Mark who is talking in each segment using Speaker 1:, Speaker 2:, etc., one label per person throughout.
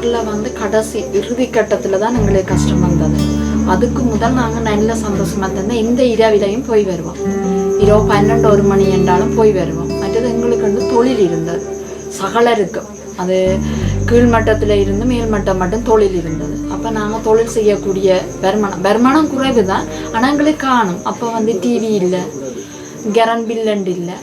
Speaker 1: போரில் வந்து கடைசி இறுதி கட்டத்தில் தான் எங்களுக்கு கஷ்டம் வந்தது. அதுக்கு முதல் நாங்கள் நல்ல சந்தோஷமாக இருந்தால் இந்த இரவிலையும் போய் வருவோம். இரவு 12-1 மணி என்றாலும் போய் வருவோம். மற்றது எங்களுக்கு வந்து தொழில் இருந்தது, சகலருக்கும். அது கீழ்மட்டத்தில் இருந்து மேல்மட்டம் மட்டும் தொழில் இருந்தது. அப்போ நாங்கள் தொழில் செய்யக்கூடிய வருமானம் குறைவு தான், ஆனால் எங்களுக்கு காணும். அப்போ வந்து டிவி இல்லை, கரண்ட் பில்லண்டு இல்லை.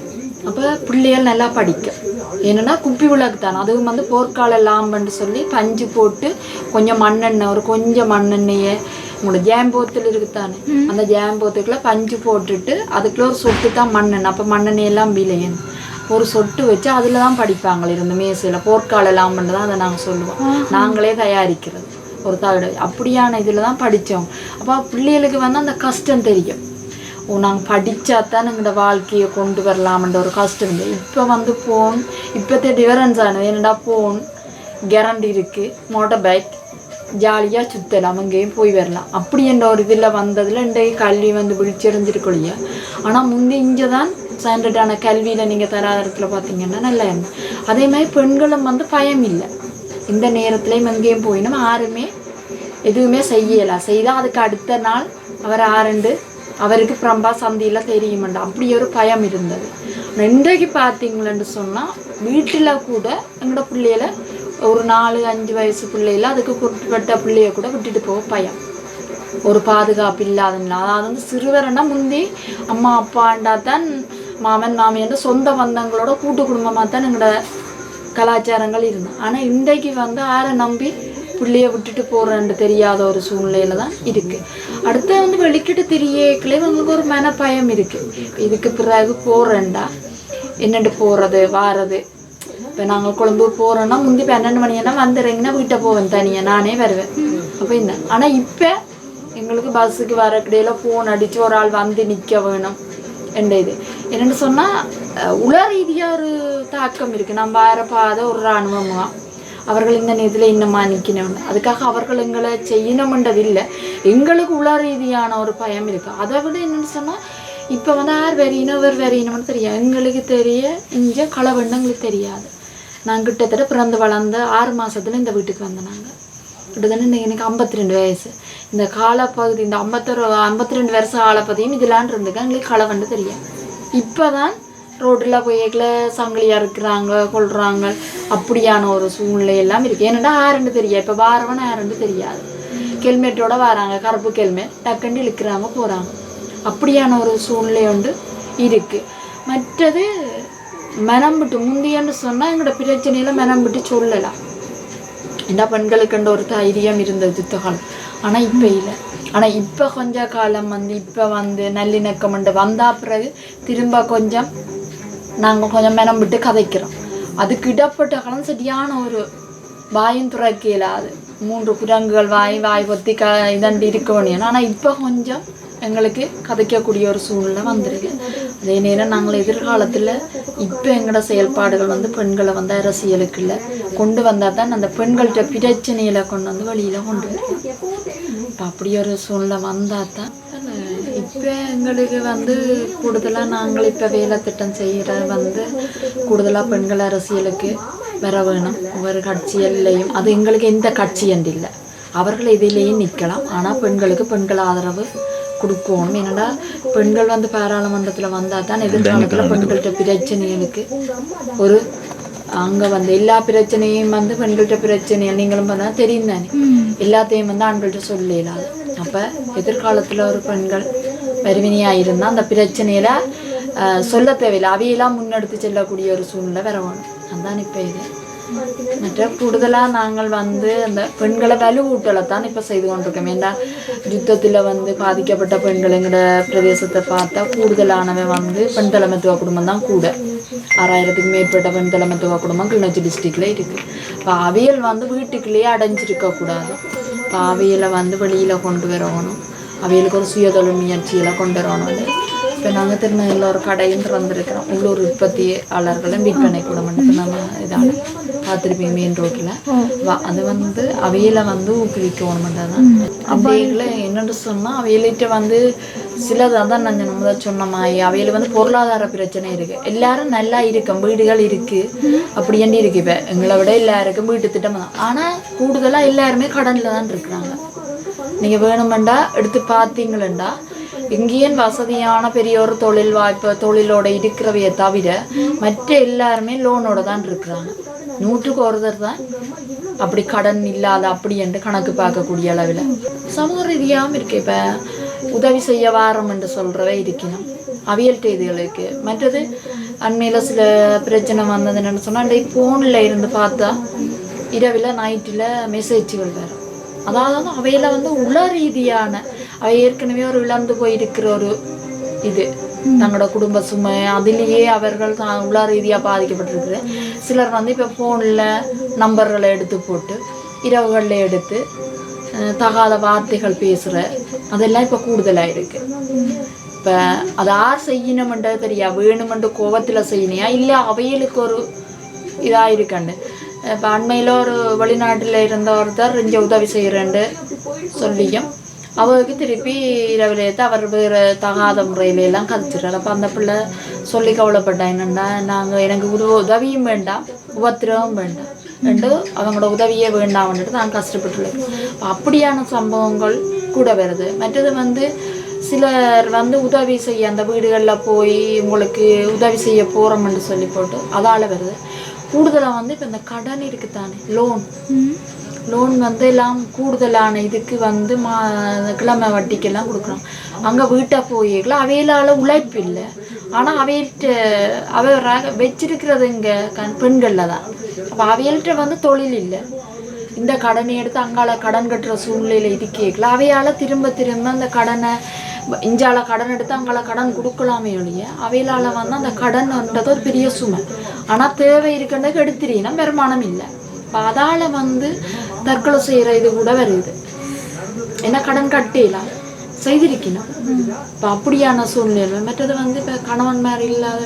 Speaker 1: அப்போ பிள்ளைகள் நல்லா படிக்கும். என்னென்னா குப்பி விளக்கு தான், அதுவும் வந்து போர்க்கால லாம்புன்னு சொல்லி பஞ்சு போட்டு கொஞ்சம் மண்ணெண்ணெய், ஒரு கொஞ்சம் மண்ணெண்ணெயை உங்களோட ஜாம்போத்தில் இருக்குத்தானே, அந்த ஜாம்போத்துக்குள்ளே பஞ்சு போட்டுட்டு அதுக்குள்ளே ஒரு சொட்டு தான் மண்ணெண்ணெய். அப்போ மண்ணெண்ணெயெல்லாம் விளையணும், ஒரு சொட்டு வச்சு அதில் தான் படிப்பாங்க இருந்து மேசையில். போர்க்கால லாம்புன்னு தான் அதை நாங்கள் சொல்லுவோம், நாங்களே தயாரிக்கிறது ஒரு தகடு. அப்படியான இதில் தான் படித்தோம். அப்போ பிள்ளைகளுக்கு வந்து அந்த கஷ்டம் தெரியும். நாங்கள் படித்தா தான் எங்களோட வாழ்க்கையை கொண்டு வரலாம்ன்ற ஒரு கஷ்டம் இல்லை. இப்போ வந்து ஃபோன், இப்போத்தே டிஃபரன்ஸ் ஆனது என்னடா, ஃபோன், கரண்ட் இருக்குது, மோட்டர் பைக், ஜாலியாக சுற்றலாம், அங்கேயும் போய் வரலாம். அப்படி என்ற ஒரு இதில் வந்ததில் இன்றைய கல்வி வந்து விழிச்செறிஞ்சிருக்கொள்ளியா. ஆனால் முந்தி இங்கே தான் ஸ்டாண்டர்டான கல்வியில் நீங்கள் தராதரத்தில் பார்த்தீங்கன்னா நல்லா இருந்தது. அதே மாதிரி பெண்களும் வந்து பயம் இல்லை. இந்த நேரத்துலையும் எங்கேயும் போயினும் யாருமே எதுவுமே செய்யலாம். செய்தால் அதுக்கு அடுத்த நாள் அவர் ஆரண்டு அவருக்கு பிரம்பா சந்தியில் தெரியுமெண்டா, அப்படி ஒரு பயம் இருந்தது. இன்றைக்கு பார்த்தீங்களேன்னு சொன்னால் வீட்டில் கூட எங்களோட பிள்ளையில ஒரு 4-5 வயசு பிள்ளையில அதுக்கு குறிப்பிட்ட பிள்ளைய கூட விட்டுட்டு போக பயம், ஒரு பாதுகாப்பு இல்லாததுனால. அதாவது வந்து சிறுவரன்னா முந்தி அம்மா அப்பாண்டா தான், மாமன் மாமியார் சொந்த பந்தங்களோட கூட்டு குடும்பமாக தான் எங்களோட கலாச்சாரங்கள் இருந்தது. ஆனால் இன்றைக்கு வந்து யாரை நம்பி பிள்ளைய விட்டுட்டு போகிறேன்னு தெரியாத ஒரு சூழ்நிலையில தான் இருக்குது. அடுத்து வந்து வெளிக்கிட்டு திரியேக்களே உங்களுக்கு ஒரு மன பயம் இருக்குது. இதுக்கு பிறகு போகிறேன்டா என்னென்று போகிறது வாரது. இப்போ நாங்கள் கொழும்பு போகிறோன்னா முந்தி 12 மணினா வந்துடுறீங்கன்னா வீட்டை போவேன் தனியாக, நானே வருவேன். அப்போ என்ன, ஆனால் இப்போ எங்களுக்கு பஸ்ஸுக்கு வர கிடையில் ஃபோன் அடித்து ஒரு ஆள் வந்து நிற்க வேணும் என்ற இது. என்னென்னு சொன்னால் உள ரீதியாக ஒரு தாக்கம் இருக்குது. நம்ம பாத ஒரு இராணுவமாக அவர்கள் இந்த நேரத்தில் இன்னமா நிற்கணும், அதுக்காக அவர்கள் எங்களை செய்யணும்ன்றது இல்லை. எங்களுக்கு உள ரீதியான ஒரு பயம் இருக்குது. அதை விட என்னென்னு சொன்னால் இப்போ வந்து யார் வெறியினோ வெறியினோன்னு தெரியாது. எங்களுக்கு தெரிய இங்கே களவெண்ணு எங்களுக்கு தெரியாது. நாங்கள் கிட்டத்தட்ட பிறந்து வளர்ந்த 6 மாதத்தில் இந்த வீட்டுக்கு வந்தோம். நாங்கள் கிட்டத்தட்ட எனக்கு 52 வயசு. இந்த காலப்பகுதி, இந்த 52 வருஷம் காலப்பகுதியும் இதெல்லாம் இருந்துக்க எங்களுக்கு களவெண்ணு தெரியாது. இப்போ தான் ரோட்டில் போய்க்கல சங்கிலியாக இருக்கிறாங்க, கொள்கிறாங்க, அப்படியான ஒரு சூழ்நிலை எல்லாம் இருக்குது. ஏன்னா யாருன்னு தெரியாது. இப்போ வாரவன் யாருன்னு தெரியாது. ஹெல்மெட்டோட வராங்க, கருப்பு ஹெல்மெட், டக்குன்னு இழுக்கிறாங்க போகிறாங்க. அப்படியான ஒரு சூழ்நிலை ஒன்று இருக்குது. மற்றது மனம் விட்டு முந்தியன்னு சொன்னால் எங்களோட பிரச்சனையில் மனம் விட்டு சொல்லலாம். ஏன்னா பெண்களுக்குன்ற ஒரு தைரியம் இருந்தது யுத்த காலம். ஆனால் இப்போ இல்லை. ஆனால் இப்போ கொஞ்ச காலம் வந்து இப்போ வந்து நல்லிணக்கம் வந்தா பிறகு திரும்ப கொஞ்சம் நாங்கள் கொஞ்சம் மனம் விட்டு கதைக்கிறோம். அதுக்கு இடப்பட்ட காலம் சரியான ஒரு வாயும் துறக்க இயலாது. 3 குரங்குகள் வாய் பொத்தி இதண்டு இருக்க வேணும். ஆனால் இப்போ கொஞ்சம் எங்களுக்கு கதைக்கக்கூடிய ஒரு சூழ்நிலை வந்துருக்கு. அதே நேரம் நாங்கள் எதிர்காலத்தில் இப்போ எங்களோட செயல்பாடுகள் வந்து பெண்களை வந்து அரசியலுக்கு இல்லை கொண்டு வந்தால் தான் அந்த பெண்கள்கிட்ட பிரச்சனையில கொண்டு வந்து வெளியில் கொண்டு வரும். இப்போ அப்படி ஒரு சூழ்நிலை வந்தால் தான் இப்போ எங்களுக்கு வந்து கூடுதலாக நாங்கள் இப்போ வேலை திட்டம் செய்கிற வந்து கூடுதலாக பெண்கள் அரசியலுக்கு வர வேணும். ஒவ்வொரு கட்சியிலையும் அது எங்களுக்கு எந்த கட்சி என்று இல்லை, அவர்கள் இதிலேயும் நிற்கலாம். ஆனால் பெண்களுக்கு பெண்கள் ஆதரவு கொடுக்கணும். ஏன்னா பெண்கள் வந்து பாராளுமன்றத்தில் வந்தால் தான் எதிர்காலத்தில் பெண்கள்கிட்ட பிரச்சனைகளுக்கு ஒரு அங்கே வந்து எல்லா பிரச்சனையும் வந்து பெண்கள்கிட்ட பிரச்சனைகள் நீங்களும் பார்த்தா தெரியும் தானே, எல்லாத்தையும் வந்து ஆண்கள்கிட்ட சொல்லலாது. அப்போ எதிர்காலத்தில் ஒரு பெண்கள் வறுவினியாக இருந்தால் அந்த பிரச்சனையில் சொல்ல தேவையில்லை, அவையெல்லாம் முன்னெடுத்து செல்லக்கூடிய ஒரு சூழ்நிலை வரணும். அதுதான் இப்போ இது. மற்ற கூடுதலாக நாங்கள் வந்து அந்த பெண்களை வலுவூட்டலை தான் இப்போ செய்து கொண்டிருக்கோம். ஏன்னா யுத்தத்தில் வந்து பாதிக்கப்பட்ட பெண்கள் எங்களோட பிரதேசத்தை பார்த்தா கூடுதலானவை வந்து பெண் தலைமைத்துவ குடும்பம் தான் கூட. 6000க்கும் மேற்பட்ட பெண் தலைமைத்துவ குடும்பம் கிளிநொச்சி டிஸ்ட்ரிக்டில் இருக்குது. இப்போ அவையல் வந்து வீட்டுக்குள்ளேயே அடைஞ்சிருக்கக்கூடாது. இப்போ அவையில் வந்து வெளியில் கொண்டு வரணும், அவைகளுக்கு ஒரு சுயதொழில் முயற்சியெல்லாம் கொண்டு வரணும். இப்போ நாங்கள் திருநெல்வேலியில் ஒரு கடையும் திறந்துருக்கிறோம். உள்ளூர் உற்பத்தியாளர்களும் விற்பனை கூட மட்டும் நம்ம இதால் பார்த்துருப்பீங்க மெயின் ரோட்டில். அது வந்து அவையில் வந்து ஊக்குவிக்கணுமென்றது தான். அவையில் என்னென்னு சொன்னால் அவையிலிட்ட வந்து சிலதாக தான் நாங்கள் நம்ம தான் சொன்ன மாதிரி அவையில் வந்து பொருளாதார பிரச்சனை இருக்குது. எல்லாரும் நல்லா இருக்கும், வீடுகள் இருக்குது அப்படின்ட்டு இருக்குது. இப்போ எங்களை விட எல்லாருக்கும் வீட்டு திட்டம் தான். ஆனால் கூடுதலாக எல்லாருமே கடனில் தான் இருக்கிறாங்க. நீங்கள் வேணுமெண்டா எடுத்து பார்த்தீங்களா இங்கேயும் வசதியான பெரிய ஒரு தொழில் வாய்ப்பு தொழிலோட இருக்கிறவையை தவிர மற்ற எல்லாருமே லோனோட தான் இருக்கிறாங்க. 100க்கு ஒருத்தர் தான் அப்படி கடன் இல்லாத அப்படி என்று கணக்கு பார்க்கக்கூடிய அளவில் சமூக ரீதியாகவும் இருக்கு. இப்போ உதவி செய்ய வாரம் என்று சொல்கிறவே இருக்கணும் அவியல் இதுகளுக்கு. மற்றது அண்மையில் சில பிரச்சனை வந்தது என்னென்னு சொன்னால் அன்றைக்கு ஃபோனில் இருந்து பார்த்தா இரவில் நைட்டில் மெசேஜ்கள் வரும். அதாவது அவையில் வந்து உள ரீதியான அவை ஏற்கனவே ஒரு இழந்து போயிருக்கிற ஒரு இது தங்களோட குடும்ப சுமை அதிலேயே அவர்கள் உள ரீதியாக பாதிக்கப்பட்டிருக்குது. சிலர் வந்து இப்போ ஃபோனில் நம்பர்களை எடுத்து போட்டு இரவுகளில் எடுத்து தகாத வார்த்தைகள் பேசுகிற அதெல்லாம் இப்போ கூடுதலாக இருக்குது. இப்போ அதை யார் செய்யணுமென்றது தெரியா, வேணுமென்று கோபத்தில் செய்யணையா இல்லை அவைகளுக்கு ஒரு இதாக இருக்காண்டு. இப்போ அண்மையில் ஒரு வெளிநாட்டில் இருந்த ஒருத்தர் இங்கே உதவி செய்கிறேன்னு சொல்லியும் அவருக்கு திருப்பி இரவில் ஏற்று அவர் வேறு தகாத முறையிலெல்லாம் கதைச்சிடுறாரு. அப்போ அந்த பிள்ளை சொல்லி கவலைப்பட்டேன் என்னென்னா நாங்கள் எனக்கு உதவியும் வேண்டாம் உபத்திரவும் வேண்டாம் ரெண்டு அவங்களோட உதவியே வேண்டாம்ன்ட்டு நான் கஷ்டப்பட்டுள்ளேன். அப்படியான சம்பவங்கள் கூட வருது. மற்றது வந்து சிலர் வந்து உதவி செய்ய அந்த வீடுகளில் போய் உங்களுக்கு உதவி செய்ய போகிறோம்னு சொல்லி போட்டு அதால் வருது. கூடுதலாக வந்து இப்போ இந்த கடன் இருக்குதானே லோன் வந்து எல்லாம் கூடுதலான இதுக்கு வந்து கிழமை வட்டிக்கெல்லாம் கொடுக்குறோம். அங்கே வீட்டை போய்க்கலாம் அவையிலால் உழைப்பு இல்லை. ஆனால் அவையிட்ட வச்சிருக்கிறது இங்கே பெண்களில் தான். அப்போ அவையிட்ட வந்து தொழில் இல்லை. இந்த கடனை எடுத்து அங்கால கடன் கட்டுற சூழ்நிலையில் இது கேட்கல. அவையால் திரும்ப அந்த கடனை இஞ்சால கடன் எடுத்து அங்கால கடன் கொடுக்கலாமே ஒழிய அவையிலால் வந்து அந்த கடன்ன்றது ஒரு பெரிய சுமை. ஆனால் தேவை இருக்கின்றதுக்கு எடுத்துறீங்கன்னா வருமானம் இல்லை. இப்போ அதால் வந்து தற்கொலை செய்கிற இது கூட வருது. ஏன்னா கடன் கட்டிலாம் செய்திருக்கணும். இப்போ அப்படியான சூழ்நிலை. மற்றது வந்து இப்போ கணவன் மாதிரி இல்லாத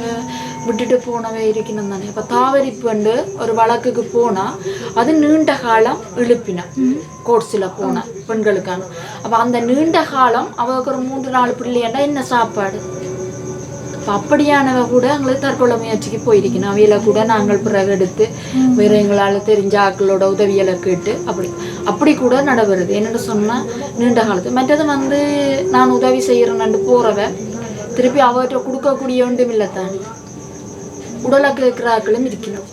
Speaker 1: விட்டுட்டு போனவே இருக்கணும் தானே. இப்போ தாவரிப்பு வந்து ஒரு வழக்குக்கு போனால் அது நீண்ட காலம் இழுப்பினம் கோர்ஸில் போன பெண்களுக்கான. அப்போ அந்த நீண்ட காலம் அவருக்கு ஒரு 3-4 பிள்ளைன்னா என்ன சாப்பாடு. இப்போ அப்படியானவ கூட எங்களுக்கு தற்கொலை முயற்சிக்கு போயிருக்கணும். அவையில கூட நாங்கள் பிறகு எடுத்து வேறு எங்களால் தெரிஞ்ச ஆக்களோட உதவிகளை கேட்டு அப்படி கூட நடவருது. என்னென்னு சொன்னால் நீண்ட காலத்து. மற்றது வந்து நான் உதவி செய்கிறேன்னு போகிறவ திருப்பி அவர்கிட்ட கொடுக்கக்கூடிய ஒன்றும் இல்லை தானே. உடலை கேட்குற ஆக்களும் இருக்கணும்.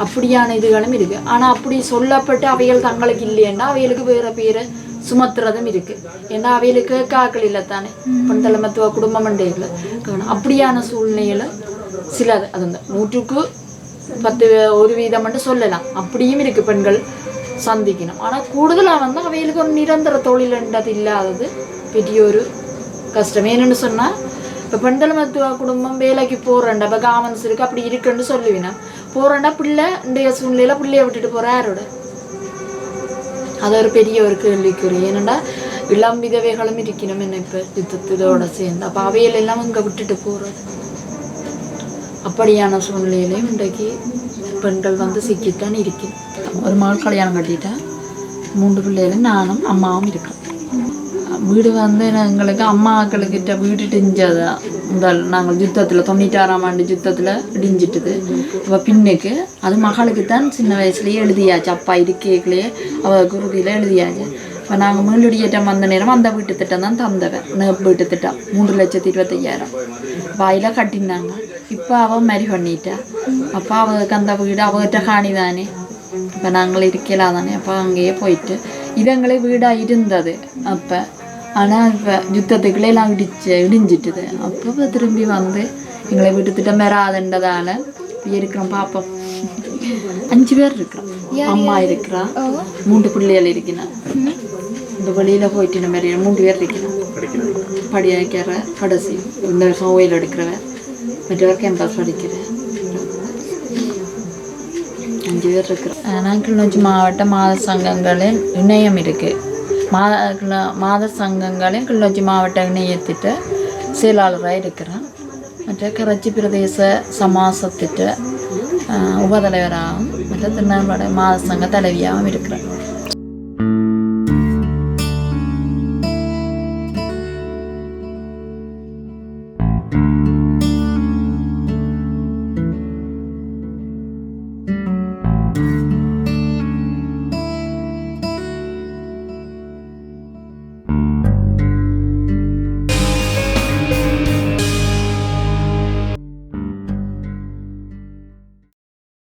Speaker 1: அப்படியான இதுகளும் இருக்குது. ஆனால் அப்படி சொல்லப்பட்டு அவைகள் தங்களுக்கு இல்லைன்னா அவைகளுக்கு வேறு பேரை சுமத்துறதும் இருக்குது. ஏன்னா அவைகளுக்கு காக்கள் இல்லை தானே. பெண் தலைமத்துவ குடும்பம் மண்டைகளை காணும். அப்படியான சூழ்நிலையில் சில அது 100க்கு 10% சொல்லலாம். அப்படியும் இருக்குது பெண்கள் சந்திக்கணும். ஆனால் கூடுதலாக வந்து அவைகளுக்கு ஒரு நிரந்தர தொழில்ன்றது இல்லாதது பெரிய ஒரு கஷ்டம். என்னென்னு சொன்னால் இப்போ பெண் தலைமத்துவ குடும்பம் வேலைக்கு போகிறேன்டா இப்போ காமன்ஸ் இருக்குது அப்படி இருக்குன்னு சொல்லுவினா போகிறேன்டா பிள்ளை இன்றைய சூழ்நிலையில் பிள்ளையை விட்டுட்டு போகிற யாரோட அது ஒரு பெரிய ஒரு கேள்விக்குறி. ஏன்னா இளம் விதவைகளும் இருக்கணும் என்ன இப்போ யுத்தத்தோட சேர்ந்து. அப்போ அவையில் எல்லாம் இங்கே விட்டுட்டு போகிறது. அப்படியான சூழ்நிலையிலையும் இன்றைக்கு பெண்கள் வந்து சிக்கித்தான் இருக்கணும். ஒரு மகள் கல்யாணம் கட்டிட்டா 3 பிள்ளைகளும் நானும் அம்மாவும் இருக்கோம். வீடு வந்து எங்களுக்கு அம்மாக்களுக்கிட்ட வீடு இடிஞ்சதான் முதல் நாங்கள் யுத்தத்தில் 96ஆம் ஆண்டு யுத்தத்தில் இடிஞ்சிட்டுது. இப்போ பின்னுக்கு அது மகளுக்கு தான் சின்ன வயசுலேயே எழுதியாச்சு. அப்பா இருக்கேக்கலையே அவள் குருதியில் எழுதியாச்சு. இப்போ நாங்கள் மீளுடியேற்றம் வந்த நேரம் அந்த வீட்டு திட்டம் தான் தந்தவன். வீட்டு திட்டம் 3,25,000 வாயில் கட்டினாங்க. இப்போ அவள் மாதிரி பண்ணிட்டா. அப்போ அவளுக்கு அந்த வீடு அவகிட்ட காணி தானே. இப்போ நாங்கள் இருக்கலாம் தானே. அப்போ அங்கேயே போயிட்டு இதங்களே வீடாக இருந்தது அப்போ. ஆனால் இப்போ யுத்தத்துக்குள்ளே எல்லாம் இடிஞ்சிட்டுது. அப்போ திரும்பி வந்து எங்களை வீட்டு திட்டம் வராதுன்றதால இருக்கிறோம். பார்ப்போம். 5 பேர் இருக்கிறோம். அம்மா இருக்கிறா, 3 பிள்ளைகள் இருக்கிறேன். இந்த வழியில் போயிட்டு இந்த மாதிரி 3 பேர் இருக்கிறேன். படிக்கிற கடைசி இந்த வருஷம் ஓயில் எடுக்கிறவன் மற்றவர் கேம்பஸ் படிக்கிறேன். 5 பேர் இருக்கிறோம். ஆனால் கிளிநொச்சி மாவட்ட மாத சங்கங்களின் இணையம் இருக்குது. மாத சங்கங்களையும் கிளிநொச்சி மாவட்ட இணையத்திட்ட செயலாளராக இருக்கிறேன். மற்ற கரைச்சி பிரதேச சமாசத்திட்ட உபதலைவராகவும் மற்ற திருநெல்வேலி மாத சங்க தலைவியாகவும் இருக்கிறேன்.